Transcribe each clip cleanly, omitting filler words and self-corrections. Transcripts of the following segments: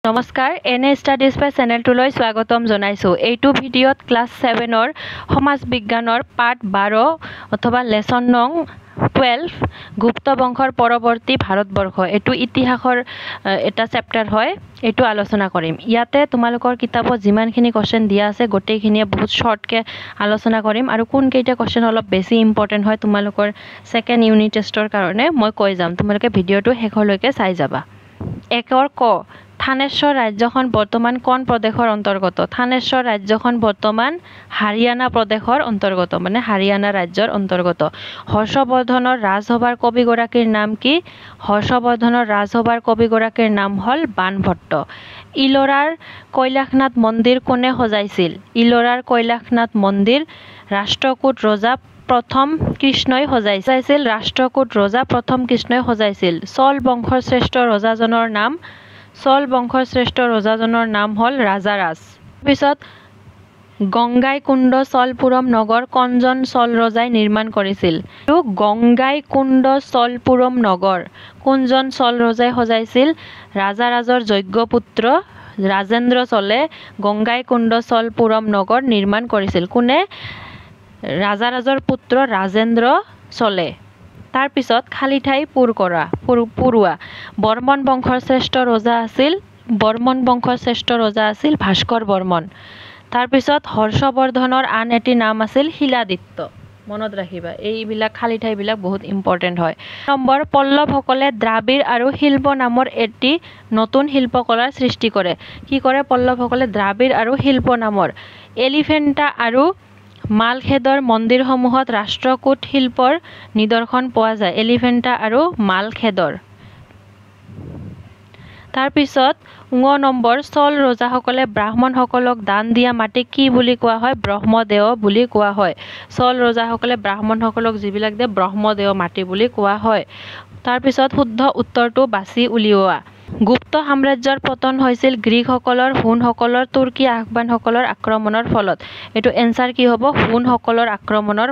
নমস্কাৰ এনে ষ্টাডিজ বাই চেনেলটোলৈ স্বাগতম জনাইছোঁ। এইটো ভিডিঅ'ত ক্লাছ 7ৰ সমাজ বিজ্ঞানৰ পাৰ্ট 12 অথবা লেসন নং 12 গুপ্ত বংশৰ পৰৱৰ্তী ভাৰতবৰ্ষ এইটো ইতিহাসৰ এটা চেপ্টাৰ হয়। এইটো আলোচনা কৰিম। ইয়াতে তোমালোকৰ কিতাপত যিমানখিনি কোৱেশ্চন দিয়া আছে গোটেইখিনিয়ে বহুত শৰ্টকে আলোচনা কৰিম আৰু কোন কেইটা কোৱেশ্চন অলপ বেছি ইম্পৰ্টেন্ট হয় তোমালোকৰ সেকেন্ড ইউনিট টেষ্টৰ কাৰণে মই কৈ যাম। তোমালোকে ভিডিঅ'টো শেষলৈকে চাই যাবা। একৰ ক থানেশ্বৰ ৰাজ্যখন বৰ্তমান কোন প্ৰদেশৰ অন্তৰ্গত? থানেশ্বৰ ৰাজ্যখন বৰ্তমান হাৰিয়ানা প্ৰদেশৰ অন্তৰ্গত, মানে হাৰিয়ানা ৰাজ্যৰ অন্তৰ্গত। হৰ্ষবৰ্ধনৰ ৰাজসভাৰ কবিগৰাকীৰ নাম কি? হৰ্ষবৰ্ধনৰ ৰাজসভাৰ কবিগৰাকীৰ নাম হ'ল বাণভট্ট। ইলোৰাৰ কৈলাশনাথ মন্দিৰ কোনে সজাইছিল? ইলোৰাৰ কৈলাশনাথ মন্দিৰ ৰাষ্ট্ৰকূট ৰজা প্ৰথম কৃষ্ণই সজাইছিল। ৰাষ্ট্ৰকূট ৰজা প্ৰথম কৃষ্ণই সজাইছিল। চল বংশৰ শ্ৰেষ্ঠ ৰজাজনৰ নাম হ'ল ৰাজাৰাজ। পিছত গংগাইকুণ্ড চলপুৰম নগৰ কোনজন চল ৰজাই নিৰ্মাণ কৰিছিল? গংগাইকুণ্ড চলপুৰম নগৰ কোনজন চল ৰজাই সজাইছিল? ৰাজাৰাজৰ যোগ্য পুত্ৰ ৰাজেন্দ্ৰ চলে গংগাইকুণ্ড চলপুৰম নগৰ নিৰ্মাণ কৰিছিল। কোনে? ৰাজাৰাজৰ পুত্ৰ ৰাজেন্দ্ৰ চলে। তাৰ পিছত খালী ঠাই পুৰোৱা। বৰ্মন বংশৰ শ্ৰেষ্ঠ ৰজা আছিল ভাস্কৰ বৰ্মন। তাৰ পিছত হৰ্ষবৰ্ধনৰ আন এটি নাম আছিল শিলাদিত্য। মনত ৰাখিবা, এইবিলাক খালী ঠাইবিলাক বহুত ইম্পৰ্টেণ্ট হয়। নম্বৰ পল্লৱসকলে দ্ৰাবিড় আৰু শিল্প নামৰ এটি নতুন শিল্পকলাৰ সৃষ্টি কৰে। কি কৰে পল্লৱসকলে? দ্ৰাবিড় আৰু শিল্প নামৰ। এলিফেণ্টা আৰু মালখেদৰ মন্দিৰসমূহত ৰাষ্ট্ৰকূট শিল্পৰ নিদৰ্শন পোৱা যায়। এলিফেণ্টা আৰু মালখেদৰ। তাৰপিছত নম্বৰ চল ৰজাসকলে ব্ৰাহ্মণসকলক দান দিয়া মাটিক কি বুলি কোৱা হয়? ব্ৰহ্মদেও বুলি কোৱা হয়। চল ৰজাসকলে ব্ৰাহ্মণসকলক যিবিলাক দিয়ে ব্ৰহ্মদেও মাটি বুলি কোৱা হয়। তাৰপিছত শুদ্ধ উত্তৰটো বাছি উলিওৱা। গুপ্ত সাম্ৰাজ্যৰ পতন হৈছিল গ্ৰীকসকলৰ, হুণসকলৰ, তুৰ্কী আফগানসকলৰ আক্ৰমণৰ ফলত। এইটো এনসাৰ কি হ'ব? হুণসকলৰ আক্ৰমণৰ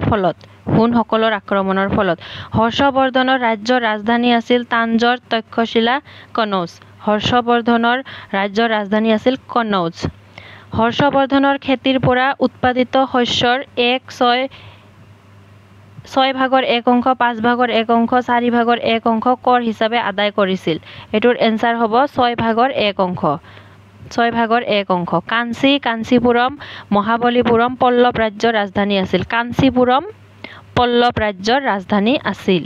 ফলত। হৰ্ষবৰ্ধনৰ ৰাজ্যৰ ৰাজধানী আছিল তাঞ্জোৰ, তক্ষশিলা, কনৌজ। হৰ্ষবৰ্ধনৰ ৰাজ্যৰ ৰাজধানী আছিল কনৌজ। হৰ্ষবৰ্ধনৰ খেতিৰ পৰা উৎপাদিত শস্যৰ 6/1 অংশ, 5/1 অংশ, 4/1 অংশ কৰ হিচাপে আদায় কৰিছিল। এইটোৰ এনসাৰ হ'ব 6/1 অংশ। 6/1 অংশ। কাঞ্চীপুৰম, মহাবলীপুৰম পল্লৱ ৰাজ্যৰ ৰাজধানী আছিল। কাঞ্চীপুৰম পল্লৱ ৰাজ্যৰ ৰাজধানী আছিল।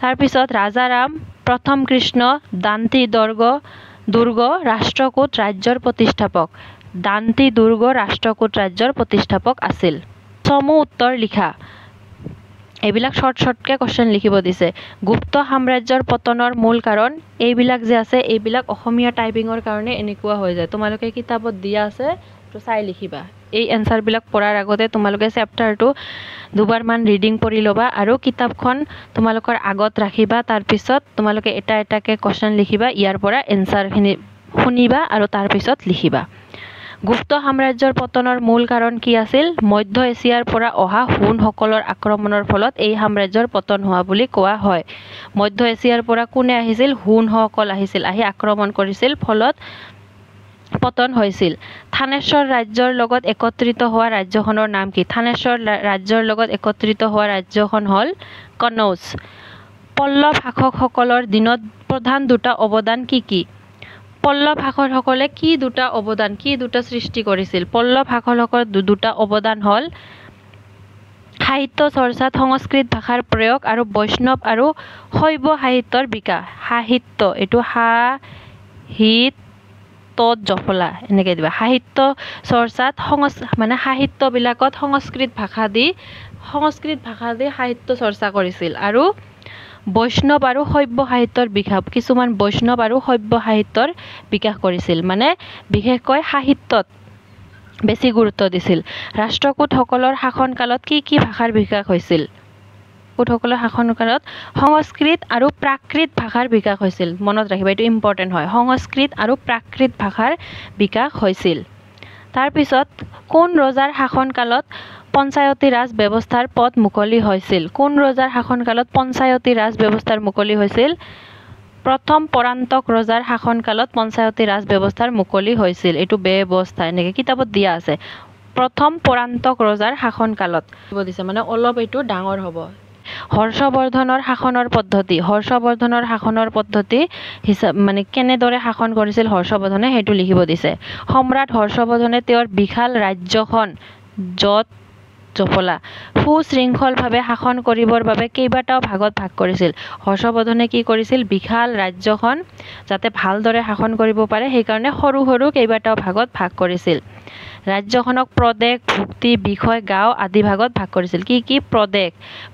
তাৰপিছত ৰাজাৰাম প্ৰথম কৃষ্ণ দান্তি দুৰ্গ ৰাষ্ট্ৰকূট ৰাজ্যৰ প্ৰতিষ্ঠাপক। দান্তি দুৰ্গ ৰাষ্ট্ৰকূট ৰাজ্যৰ প্ৰতিষ্ঠাপক আছিল। চমু উত্তৰ লিখা। এইবিলাক শৰ্টকে কোৱেশ্চন লিখিব দিছে। গুপ্ত সাম্ৰাজ্যৰ পতনৰ মূল কাৰণ এইবিলাক যে আছে, এইবিলাক অসমীয়া টাইপিঙৰ কাৰণে এনেকুৱা হৈ যায়। তোমালোকে কিতাপত দিয়া আছে তো চাই লিখিবা। এই এনসাৰবিলাক পঢ়াৰ আগতে তোমালোকে চেপ্টাৰটো দুবাৰমান ৰিডিং কৰি ল'বা আৰু কিতাপখন তোমালোকৰ আগত ৰাখিবা। তাৰপিছত তোমালোকে এটাকে কোৱেশ্চন লিখিবা, ইয়াৰ পৰা এনসাৰখিনি শুনিবা আৰু তাৰপিছত লিখিবা। গুপ্ত সাম্ৰাজ্যৰ পতনৰ মূল কাৰণ কি আছিল? মধ্য এছিয়াৰ পৰা অহা হুণসকলৰ আক্ৰমণৰ ফলত এই সাম্ৰাজ্যৰ পতন হোৱা বুলি কোৱা হয়। মধ্য এছিয়াৰ পৰা কোনে আহিছিল? হুণসকল আহিছিল, আহি আক্ৰমণ কৰিছিল, ফলত পতন হৈছিল। থানেশ্বৰ ৰাজ্যৰ লগত একত্ৰিত হোৱা ৰাজ্যখনৰ নাম কি? থানেশ্বৰ ৰাজ্যৰ লগত একত্ৰিত হোৱা ৰাজ্যখন হ'ল কনৌজ। পল্লৱ শাসকসকলৰ দিনত প্ৰধান দুটা অৱদান কি? পল্লৱ শাসকসকলে কি দুটা সৃষ্টি কৰিছিল? পল্লৱ শাসকসকলৰ দুটা অৱদান হ'ল সাহিত্য চৰ্চাত সংস্কৃত ভাষাৰ প্ৰয়োগ আৰু বৈষ্ণৱ আৰু শৈৱ সাহিত্যৰ বিকাশ। সাহিত্য, এইটো জফলা এনেকৈ দিবা। সাহিত্য চৰ্চাত মানে সাহিত্যবিলাকত সংস্কৃত ভাষা দি সাহিত্য চৰ্চা কৰিছিল আৰু বৈষ্ণৱ আৰু শৈৱ সাহিত্যৰ বিকাশ। কিছুমান বৈষ্ণৱ আৰু শৈৱ সাহিত্যৰ বিকাশ কৰিছিল, মানে বিশেষকৈ সাহিত্যত বেছি গুৰুত্ব দিছিল। ৰাষ্ট্ৰকূটসকলৰ শাসনকালত কি ভাষাৰ বিকাশ হৈছিল? ৰাষ্ট্ৰকূটসকলৰ শাসনকালত সংস্কৃত আৰু প্ৰাকৃত ভাষাৰ বিকাশ হৈছিল। মনত ৰাখিবা, এইটো ইম্পৰ্টেণ্ট হয়। সংস্কৃত আৰু প্ৰাকৃত ভাষাৰ বিকাশ হৈছিল। তাৰপিছত কোন ৰজাৰ শাসনকালত পঞ্চায়তী ৰাজ ব্যৱস্থাৰ পথ মুকলি হৈছিল? কোন ৰজাৰ শাসনকালত পঞ্চায়তী ৰাজ ব্যৱস্থাৰ মুকলি হৈছিল? প্ৰথম পৰান্তক ৰজাৰ শাসনকালত পঞ্চায়তী ৰাজ ব্যৱস্থাৰ মুকলি হৈছিল। এইটো ব্যৱস্থা এনেকৈ কিতাপত দিয়া আছে। প্ৰথম পৰান্তক ৰজাৰ শাসনকালত দিছে মানে অলপ এইটো ডাঙৰ হ'ব। হৰ্ষবৰ্ধনৰ শাসনৰ পদ্ধতি। হৰ্ষবৰ্ধনৰ শাসনৰ পদ্ধতি হিচাপ মানে কেনেদৰে শাসন কৰিছিল হৰ্ষবৰ্ধনে সেইটো লিখিব দিছে। সম্ৰাট হৰ্ষবৰ্ধনে তেওঁৰ বিশাল ৰাজ্যখন য'ত জফলা সুশৃংখলভাৱে শাসন কৰিবৰ বাবে কেইবাটাও ভাগত ভাগ কৰিছিল। হৰ্ষবৰ্ধনে কি কৰিছিল বিশাল ৰাজ্যখন যাতে ভালদৰে শাসন কৰিব পাৰে সেইকাৰণে সৰু সৰু কেইবাটাও ভাগত ভাগ কৰিছিল। ৰাজ্যখনক প্ৰদেশ, ভুক্তি, বিষয়, গাঁও আদি ভাগত ভাগ কৰিছিল। কি কি প্ৰদেশ,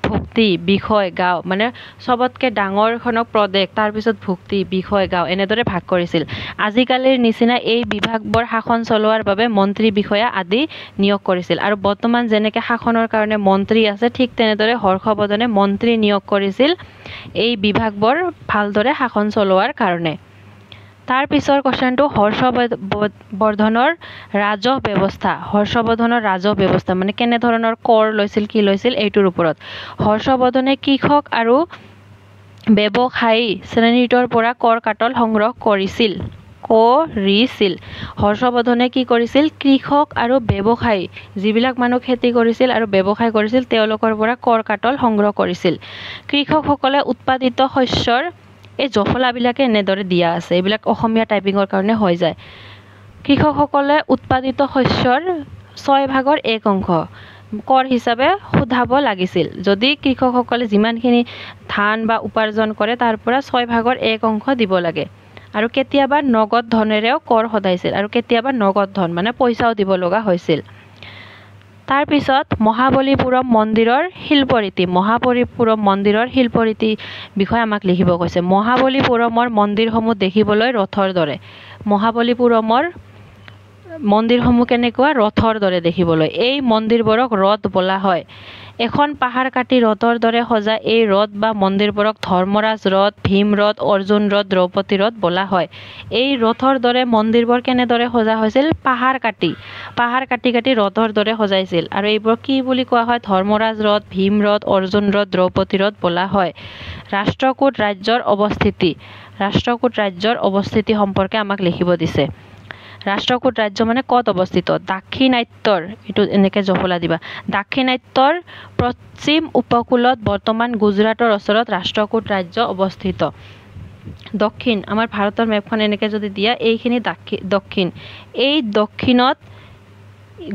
ভুক্তি, বিষয়, গাঁও মানে চবতকৈ ডাঙৰখনক প্ৰদেশ, তাৰপিছত ভুক্তি, বিষয়, গাঁও এনেদৰে ভাগ কৰিছিল। আজিকালিৰ নিচিনা এই বিভাগবোৰ শাসন চলোৱাৰ বাবে মন্ত্ৰী বিষয়া আদি নিয়োগ কৰিছিল। আৰু বৰ্তমান যেনেকৈ শাসনৰ কাৰণে মন্ত্ৰী আছে ঠিক তেনেদৰে হৰ্ষবৰ্ধনে মন্ত্ৰী নিয়োগ কৰিছিল এই বিভাগবোৰ ভালদৰে শাসন চলোৱাৰ কাৰণে। তাৰ পিছৰ কোৱেশ্চনটো হৰ্ষবৰ্ধনৰ ৰাজহ ব্যৱস্থা। হৰ্ষবৰ্ধনৰ ৰাজহ ব্যৱস্থা মানে কেনেধৰণৰ কৰ লৈছিল কি লৈছিল এইটোৰ ওপৰত। হৰ্ষবৰ্ধনে কৃষক আৰু ব্যৱসায়ী শ্ৰেণীটোৰ পৰা কৰ কাটল সংগ্ৰহ কৰিছিল। হৰ্ষবৰ্ধনে কি কৰিছিল কৃষক আৰু ব্যৱসায়ী যিবিলাক মানুহ খেতি কৰিছিল আৰু ব্যৱসায় কৰিছিল তেওঁলোকৰ পৰা কৰ কাটল সংগ্ৰহ কৰিছিল। কৃষকসকলে উৎপাদিত শস্যৰ এই জফলাবিলাকে এনেদৰে দিয়া আছে, এইবিলাক অসমীয়া টাইপিঙৰ কাৰণে হৈ যায়। কৃষকসকলে উৎপাদিত শস্যৰ 1/6 কৰ হিচাপে সোধাব লাগিছিল। যদি কৃষকসকলে যিমানখিনি ধান বা উপাৰ্জন কৰে তাৰ পৰা 1/6 দিব লাগে। আৰু কেতিয়াবা নগদ ধনেৰেও কৰ সদাইছিল আৰু কেতিয়াবা নগদ ধন মানে পইচাও দিব লগা হৈছিল। তাৰপিছত মহাবলীপুৰম মন্দিৰৰ শিল্পৰীতি। মহাবলীপুৰম মন্দিৰৰ শিল্পৰীতি বিষয়ে আমাক লিখিব কৈছে। মহাবলীপুৰমৰ মন্দিৰসমূহ দেখিবলৈ ৰথৰ দৰে। মহাবলীপুৰমৰ মন্দিৰসমূহ কেনেকুৱা ৰথৰ দৰে দেখিবলৈ। এই মন্দিৰবোৰক ৰথ বোলা হয়। এখন পাহাৰ কাটি ৰথৰ দৰে সজা এই ৰথ বা মন্দিৰবোৰক ধৰ্মৰাজ ৰথ, ভীম ৰথ, অৰ্জুন ৰথ, দ্ৰৌপদী ৰথ বোলা হয়। এই ৰথৰ দৰে মন্দিৰবোৰ কেনেদৰে সজা হৈছিল পাহাৰ কাটি ৰথৰ দৰে সজাইছিল আৰু এইবোৰ কি বুলি কোৱা হয় ধৰ্মৰাজ ৰথ, ভীম ৰথ, অৰ্জুন ৰথ, দ্ৰৌপদী ৰথ বোলা হয়। ৰাষ্ট্ৰকূট ৰাজ্যৰ অৱস্থিতি। ৰাষ্ট্ৰকূট ৰাজ্যৰ অৱস্থিতি সম্পৰ্কে আমাক লিখিব দিছে। ৰাষ্ট্ৰকূট ৰাজ্য মানে ক'ত অৱস্থিত দাক্ষিণাত্যৰ এইটো এনেকৈ জফলা দিবা। দাক্ষিণাত্যৰ পশ্চিম উপকূলত বৰ্তমান গুজৰাটৰ ওচৰত ৰাষ্ট্ৰকূট ৰাজ্য অৱস্থিত। দক্ষিণ আমাৰ ভাৰতৰ মেপখন এনেকৈ যদি দিয়া এইখিনি দক্ষিণ, এই দক্ষিণত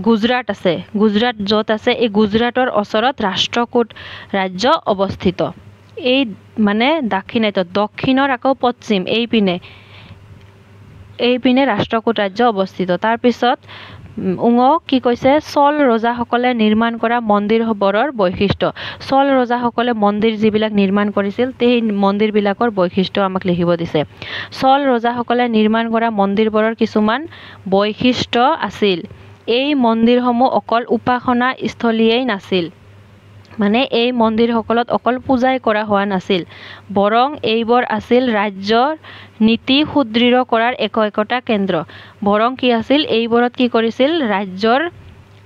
গুজৰাট আছে। গুজৰাট য'ত আছে এই গুজৰাটৰ ওচৰত ৰাষ্ট্ৰকূট ৰাজ্য অৱস্থিত। এই মানে দাক্ষিণাত্যত দক্ষিণৰ আকৌ পশ্চিম এইপিনে ৰাষ্ট্ৰকূট ৰাজ্য অৱস্থিত। তাৰপিছত কি কৈছে চল ৰজাসকলে নিৰ্মাণ কৰা মন্দিৰবোৰৰ বৈশিষ্ট্য। চল ৰজাসকলে মন্দিৰ যিবিলাক নিৰ্মাণ কৰিছিল সেই মন্দিৰবিলাকৰ বৈশিষ্ট্য আমাক লিখিব দিছে। চল ৰজাসকলে নিৰ্মাণ কৰা মন্দিৰবোৰৰ কিছুমান বৈশিষ্ট্য আছিল। এই মন্দিৰসমূহ অকল উপাসনা স্থলীয়েই নাছিল, মানে এই মন্দিৰসকলত অকল পূজাই কৰা হোৱা নাছিল, বৰং এইবোৰ আছিল ৰাজ্যৰ নীতি সুদৃঢ় কৰাৰ একোটা কেন্দ্ৰ। বৰং কি আছিল এইবোৰত কি কৰিছিল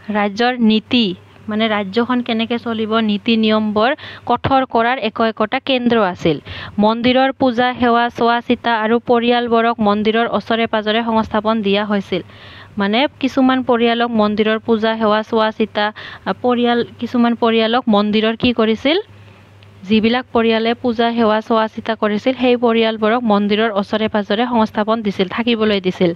ৰাজ্যৰ নীতি মানে ৰাজ্যখন কেনেকৈ চলিব নীতি নিয়মবোৰ কঠোৰ কৰাৰ একোটা কেন্দ্ৰ আছিল। মন্দিৰৰ পূজা সেৱা চোৱা চিতা আৰু পৰিয়ালবোৰক মন্দিৰৰ ওচৰে পাজৰে সংস্থাপন দিয়া হৈছিল। মানে কিছুমান পৰিয়ালক মন্দিৰৰ পূজা সেৱা চোৱা চিতা কিছুমান পৰিয়ালক মন্দিৰৰ কি কৰিছিল যিবিলাক পৰিয়ালে পূজা সেৱা চোৱা চিতা কৰিছিল সেই পৰিয়ালবোৰক মন্দিৰৰ ওচৰে পাজৰে সংস্থাপন দিছিল, থাকিবলৈ দিছিল।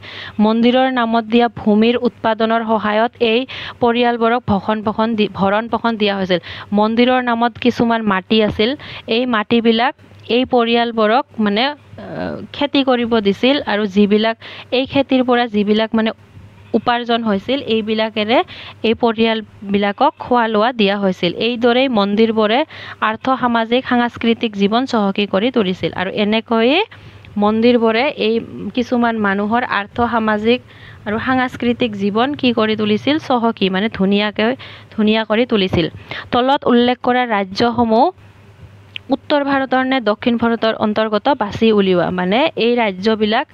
মন্দিৰৰ নামত দিয়া ভূমিৰ উৎপাদনৰ সহায়ত এই পৰিয়ালবোৰক ভৰণ পোষণ দিয়া হৈছিল। মন্দিৰৰ নামত কিছুমান মাটি আছিল, এই মাটিবিলাক এই পৰিয়ালবোৰক মানে খেতি কৰিব দিছিল আৰু যিবিলাক এই খেতিৰ পৰা যিবিলাক মানে উপাৰ্জন হৈছিল এইবিলাকেৰে এই পৰিয়ালবিলাকক খোৱা লোৱা দিয়া হৈছিল। এইদৰেই মন্দিৰবোৰে আৰ্থ সামাজিক সাংস্কৃতিক জীৱন চহকী কৰি তুলিছিল। আৰু এনেকৈয়ে মন্দিৰবোৰে এই কিছুমান মানুহৰ আৰ্থ সামাজিক আৰু সাংস্কৃতিক জীৱন কি কৰি তুলিছিল চহকী মানে ধুনীয়া কৰি তুলিছিল। তলত উল্লেখ কৰা ৰাজ্যসমূহ উত্তৰ ভাৰতৰ নে দক্ষিণ ভাৰতৰ অন্তৰ্গত বাছি উলিওৱা। মানে এই ৰাজ্যবিলাক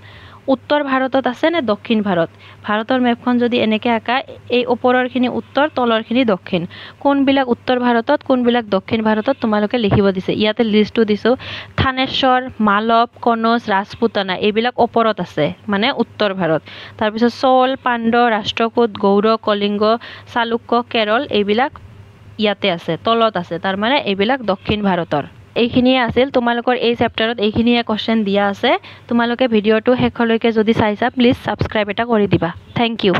উত্তৰ ভাৰতত আছে নে দক্ষিণ ভাৰত ভাৰতৰ মেপখন যদি এনেকৈ আঁকা এই ওপৰৰখিনি উত্তৰ তলৰখিনি দক্ষিণ কোনবিলাক উত্তৰ ভাৰতত কোনবিলাক দক্ষিণ ভাৰতত তোমালোকে লিখিব দিছে ইয়াতে লিষ্টটো দিছোঁ থানেশ্বৰ মালৱ কনৌজ ৰাজপুতানা এইবিলাক ওপৰত আছে মানে উত্তৰ ভাৰত তাৰপিছত চোল পাণ্ড্য ৰাষ্ট্ৰকূট গৌড় কলিংগ চালুক্য কেৰল এইবিলাক ইয়াতে আছে তলত আছে তাৰ মানে এইবিলাক দক্ষিণ ভাৰতৰ এইখিনিয়ে আছিল তোমালোকৰ এই চেপ্টাৰত এইখিনিয়ে কোৱেশ্চন দিয়া আছে তোমালোকে ভিডিঅ'টো শেষলৈকে যদি চাইছা প্লিজ সাবস্ক্ৰাইব এটা কৰি দিবা থ্যাংক ইউ